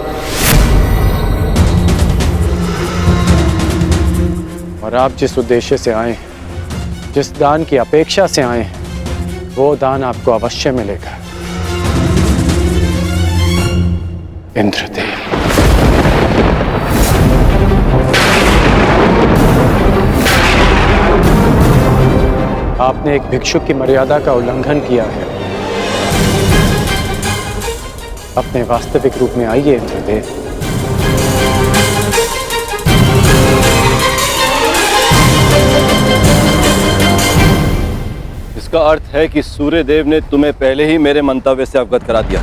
और आप जिस उद्देश्य से आए हैं, जिस दान की अपेक्षा से आए हैं, वो दान आपको अवश्य मिलेगा। इंद्रदेव, आपने एक भिक्षुक की मर्यादा का उल्लंघन किया है। अपने वास्तविक रूप में आइए इंद्रदेव। इसका अर्थ है कि सूर्यदेव ने तुम्हें पहले ही मेरे मंतव्य से अवगत करा दिया,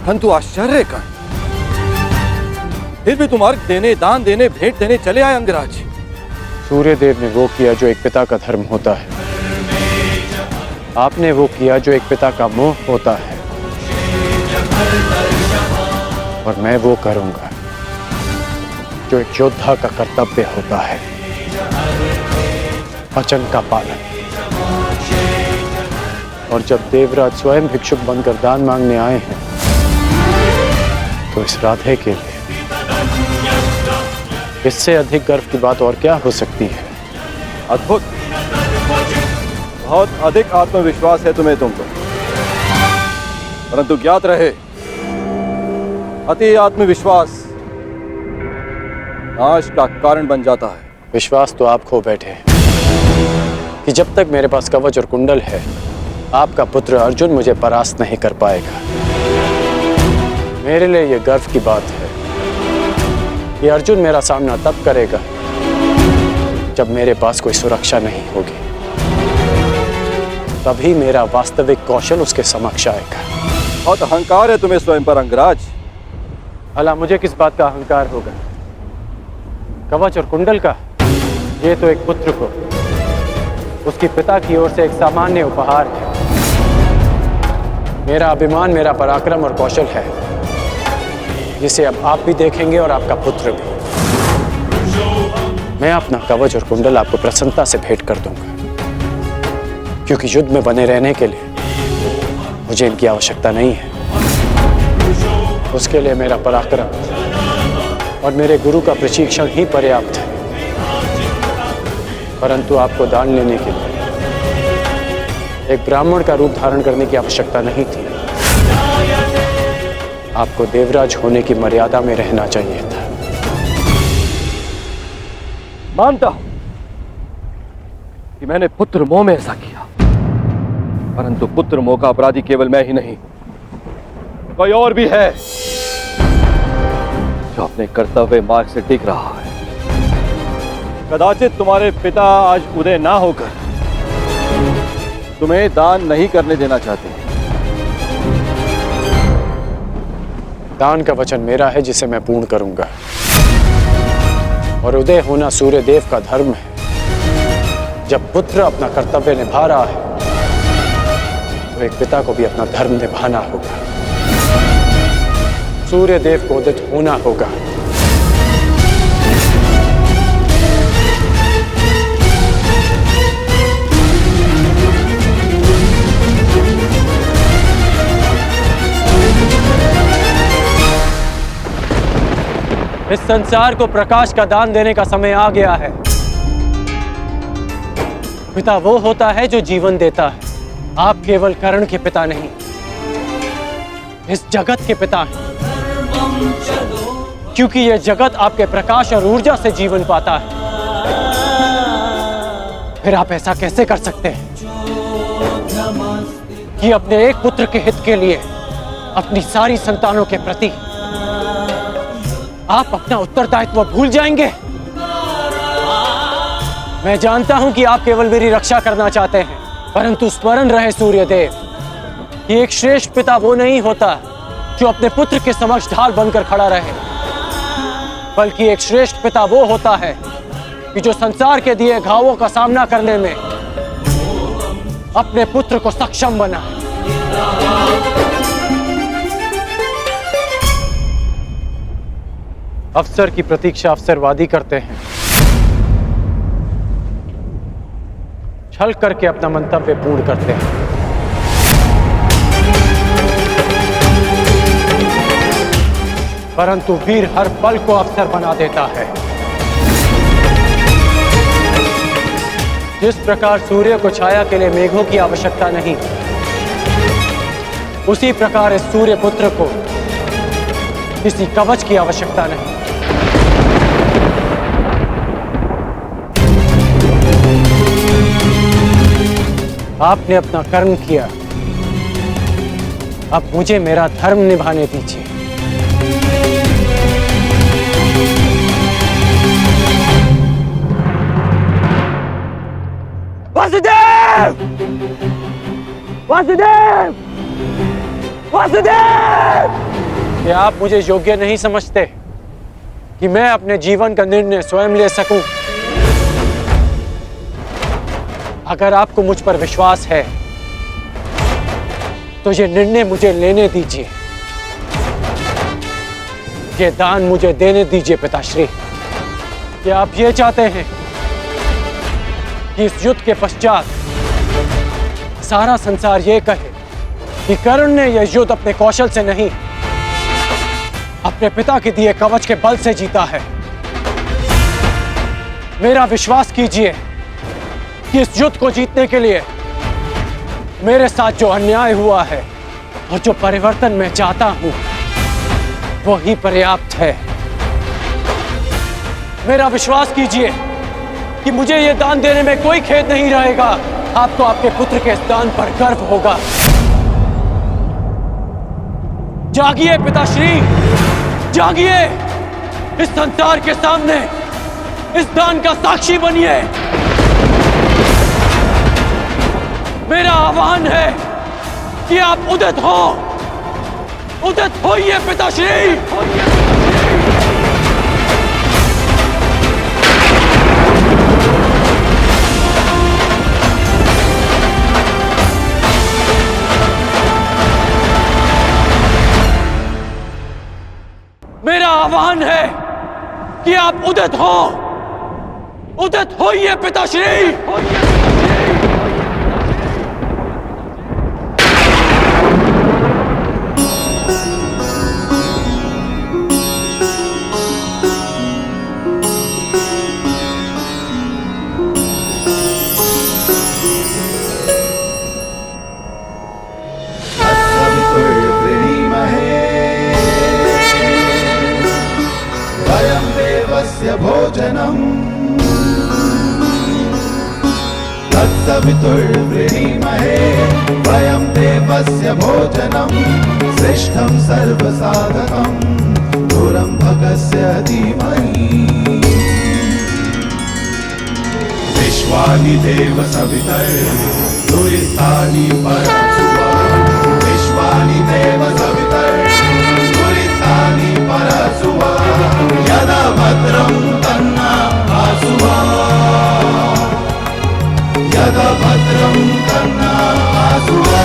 परंतु आश्चर्य का फिर भी तुम अर्घ देने, दान देने, भेंट देने चले आए अंगराज। सूर्यदेव ने वो किया जो एक पिता का धर्म होता है। आपने वो किया जो एक पिता का मोह होता है, और मैं वो करूंगा जो एक योद्धा का कर्तव्य होता है, वचन का पालन। और जब देवराज स्वयं भिक्षुक बनकर दान मांगने आए हैं, तो इस राधे के लिए इससे अधिक गर्व की बात और क्या हो सकती है? अद्भुत। बहुत अधिक आत्मविश्वास है तुम्हें तुम पर, परंतु ज्ञात रहे अति आत्मविश्वास नाश का कारण बन जाता है। विश्वास तो आप खो बैठे हैं कि जब तक मेरे पास कवच और कुंडल है, आपका पुत्र अर्जुन मुझे परास्त नहीं कर पाएगा। मेरे लिए यह गर्व की बात है कि अर्जुन मेरा सामना तब करेगा जब मेरे पास कोई सुरक्षा नहीं होगी। तभी मेरा वास्तविक कौशल उसके समक्ष आएगा। बहुत अहंकार है तुम्हें स्वयं पर अंगराज। भला मुझे किस बात का अहंकार होगा? कवच और कुंडल का? ये तो एक पुत्र को उसके पिता की ओर से एक सामान्य उपहार है। मेरा अभिमान, मेरा पराक्रम और कौशल है, जिसे अब आप भी देखेंगे और आपका पुत्र भी। मैं अपना कवच और कुंडल आपको प्रसन्नता से भेंट कर दूंगा, क्योंकि युद्ध में बने रहने के लिए मुझे इनकी आवश्यकता नहीं है। उसके लिए मेरा पराक्रम और मेरे गुरु का प्रशिक्षण ही पर्याप्त है। परंतु आपको दान लेने के लिए एक ब्राह्मण का रूप धारण करने की आवश्यकता नहीं थी। आपको देवराज होने की मर्यादा में रहना चाहिए था। मानता हूं कि मैंने पुत्र मोह में ऐसा किया, परंतु पुत्र मोह का अपराधी केवल मैं ही नहीं, कोई और भी है जो अपने कर्तव्य मार्ग से टिक रहा है। कदाचित तुम्हारे पिता आज उदय ना होकर तुम्हें दान नहीं करने देना चाहते। दान का वचन मेरा है, जिसे मैं पूर्ण करूंगा। और उदय होना सूर्य देव का धर्म है। जब पुत्र अपना कर्तव्य निभा रहा है, तो एक पिता को भी अपना धर्म निभाना होगा। सूर्य देव को उदित होना होगा। इस संसार को प्रकाश का दान देने का समय आ गया है। पिता वो होता है जो जीवन देता है। आप केवल कर्ण के पिता नहीं, इस जगत के पिता हैं। क्योंकि यह जगत आपके प्रकाश और ऊर्जा से जीवन पाता है। फिर आप ऐसा कैसे कर सकते हैं कि अपने एक पुत्र के हित के लिए अपनी सारी संतानों के प्रति आप अपना उत्तरदायित्व भूल जाएंगे? मैं जानता हूं कि आप केवल मेरी रक्षा करना चाहते हैं, परंतु स्मरण रहे सूर्यदेव कि एक श्रेष्ठ पिता वो नहीं होता जो अपने पुत्र के समक्ष ढाल बनकर खड़ा रहे, बल्कि एक श्रेष्ठ पिता वो होता है कि जो संसार के दिए घावों का सामना करने में अपने पुत्र को सक्षम बनाए। अवसर की प्रतीक्षा अवसरवादी करते हैं, छल करके अपना मंतव्य पूर्ण करते हैं। परंतु वीर हर पल को अवसर बना देता है। जिस प्रकार सूर्य को छाया के लिए मेघों की आवश्यकता नहीं, उसी प्रकार इस सूर्य पुत्र को किसी कवच की आवश्यकता नहीं। आपने अपना कर्म किया, अब मुझे मेरा धर्म निभाने दीजिए। वासुदेव! वासुदेव! वासुदेव! क्या आप मुझे योग्य नहीं समझते कि मैं अपने जीवन का निर्णय स्वयं ले सकूं? अगर आपको मुझ पर विश्वास है तो ये निर्णय मुझे लेने दीजिए, ये दान मुझे देने दीजिए पिताश्री। क्या आप ये चाहते हैं कि इस युद्ध के पश्चात सारा संसार ये कहे कि कर्ण ने यह युद्ध अपने कौशल से नहीं, अपने पिता के दिए कवच के बल से जीता है? मेरा विश्वास कीजिए कि इस युद्ध को जीतने के लिए मेरे साथ जो अन्याय हुआ है और जो परिवर्तन मैं चाहता हूं वो ही पर्याप्त है। मेरा विश्वास कीजिए कि मुझे ये दान देने में कोई खेद नहीं रहेगा। आपको आपके पुत्र के इस दान पर गर्व होगा। जागिए पिताश्री, जागिए, इस संसार के सामने इस दान का साक्षी बनिए। मेरा आह्वान है कि आप उदित हो, उदित होइए पिताश्री। मेरा आह्वान है कि आप उदित हो, उदित होइए पिताश्री। भोजनम् तत्सवितुर्वृणीमहे वयं देवस्य भोजनं श्रेष्ठं सर्वसाधकं दूरं भगस्य धीमहि विश्वानि देव सवितर्दुरितानि परशुवा विश्वानि देव सवितर्दुरितानि परशुवा यदा भद्रं तन्ना आसुवा यदा भद्रं तन्ना आसुवा।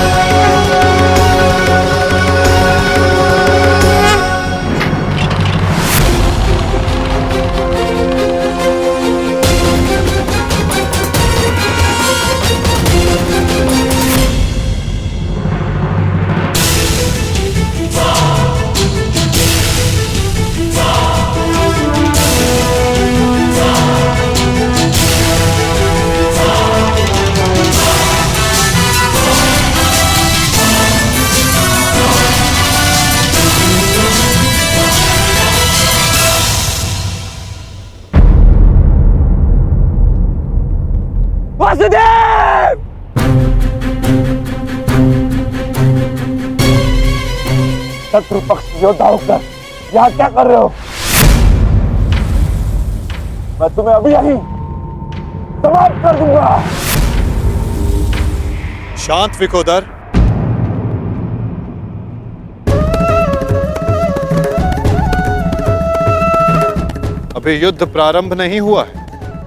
वासुदेव! शत्रु पक्ष योद्धा होकर यहाँ क्या कर रहे हो? मैं तुम्हें अभी यहीं समाप्त कर दूंगा। शांत विकोदर। अभी युद्ध प्रारंभ नहीं हुआ है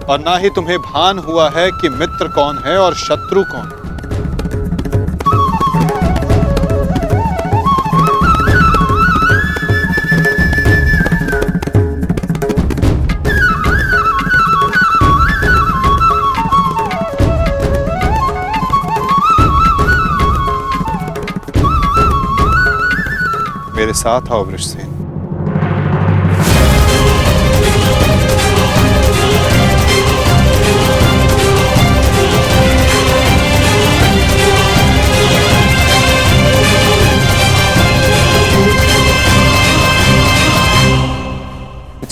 और ना ही तुम्हें भान हुआ है कि मित्र कौन है और शत्रु कौन। मेरे साथ आओ वृषसेन।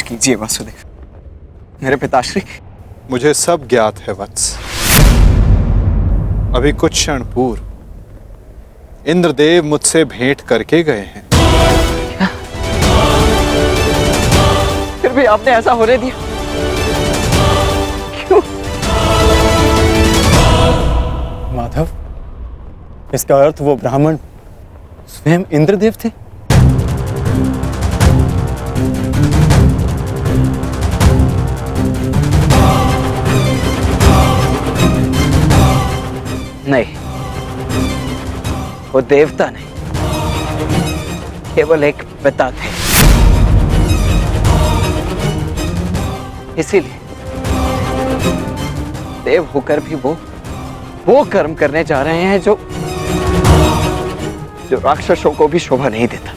कीजिए वासुदेव, मेरे पिताश्री। मुझे सब ज्ञात है वत्स। अभी कुछ क्षण पूर्व इंद्रदेव मुझसे भेंट करके गए हैं। क्या? फिर भी आपने ऐसा होने दिया क्यों? माधव, इसका अर्थ वो ब्राह्मण स्वयं इंद्रदेव थे? नहीं, वो देवता नहीं, केवल एक पिता थे। इसीलिए देव होकर भी वो कर्म करने जा रहे हैं जो राक्षसों को भी शोभा नहीं देता।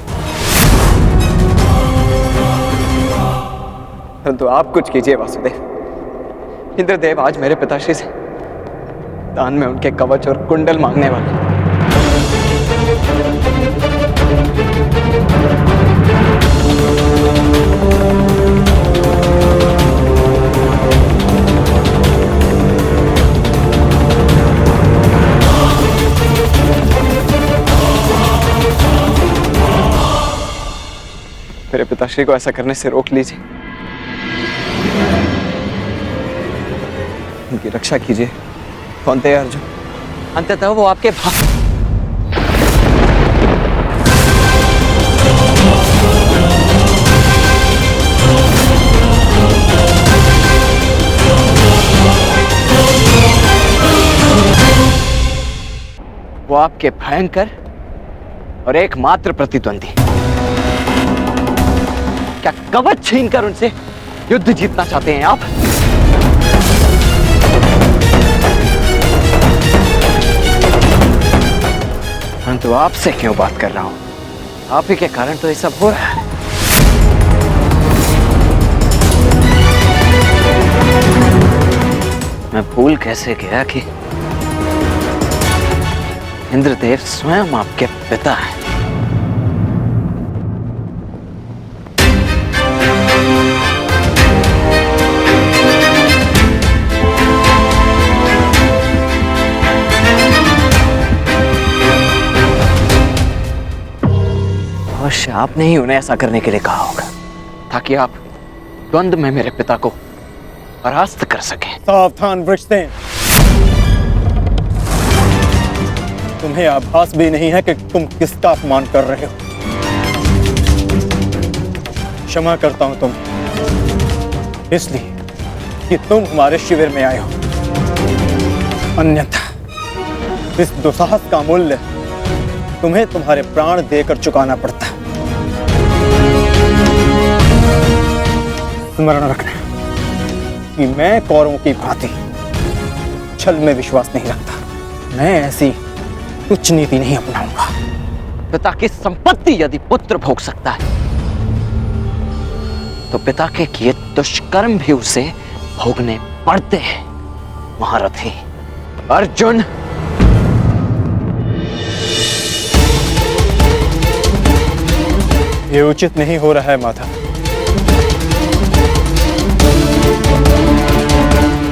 परंतु आप कुछ कीजिए वासुदेव। इंद्रदेव आज मेरे पिताश्री से दान में उनके कवच और कुंडल मांगने वाले। मेरे पिताश्री को ऐसा करने से रोक लीजिए, उनकी रक्षा कीजिए। कौन थे अर्जुन? अंततः वो आपके वो आपके भयंकर और एकमात्र प्रतिद्वंदी। क्या कवच छीनकर उनसे युद्ध जीतना चाहते हैं आप? परंतु आपसे क्यों बात कर रहा हूं? आप ही के कारण तो ये सब हो रहा है। मैं भूल कैसे गया कि इंद्रदेव स्वयं आपके पिता हैं। अवश्य आपने ही उन्हें ऐसा करने के लिए कहा होगा, ताकि आप द्वंद्व में मेरे पिता को परास्त कर सकें। सावधान वृषसेन, तुम्हें आभास भी नहीं है कि तुम किसका अपमान कर रहे हो। क्षमा करता हूं तुम, इसलिए कि तुम हमारे शिविर में आए हो। अन्यथा इस दुस्साहस का मूल्य तुम्हें तुम्हारे प्राण देकर चुकाना पड़ता। स्मरण रखना कि मैं कौरवों की भांति छल में विश्वास नहीं रखता। मैं ऐसी तुच्छ नीति नहीं अपनाऊंगा। पिता की संपत्ति यदि पुत्र भोग सकता है, तो पिता के किए दुष्कर्म भी उसे भोगने पड़ते हैं। महारथी अर्जुन, ये उचित नहीं हो रहा है माता।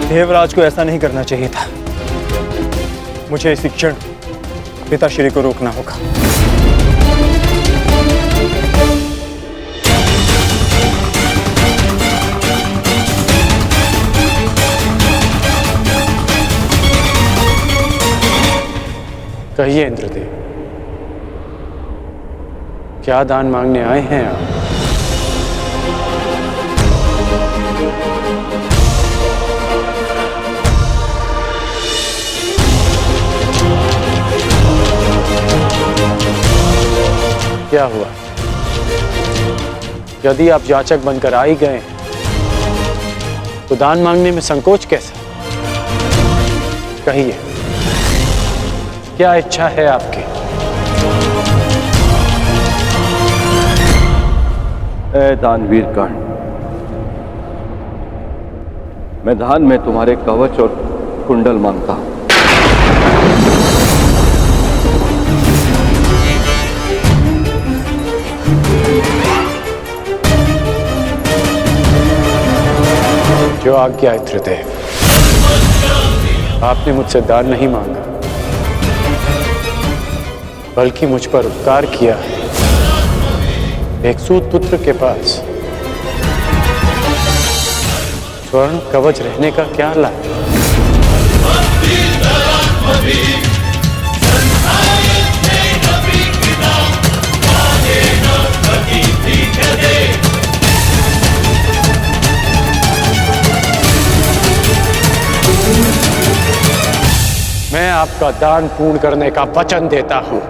देवराज को ऐसा नहीं करना चाहिए था। मुझे इसी क्षण पिताश्री को रोकना होगा। कहिए इंद्रदेव, क्या दान मांगने आए हैं आप? क्या हुआ? यदि आप याचक बनकर आ ही गए तो दान मांगने में संकोच कैसा? कहिए, क्या इच्छा है आपकी? ऐ दानवीर कर्ण, मैं दान में तुम्हारे कवच और कुंडल मांगता हूं। जो आज्ञा इंद्रदेव। आपने मुझसे दान नहीं मांगा, बल्कि मुझ पर उपकार किया है। एक सूत पुत्र के पास स्वर्ण कवच रहने का क्या लाभ? मैं आपका दान पूर्ण करने का वचन देता हूं।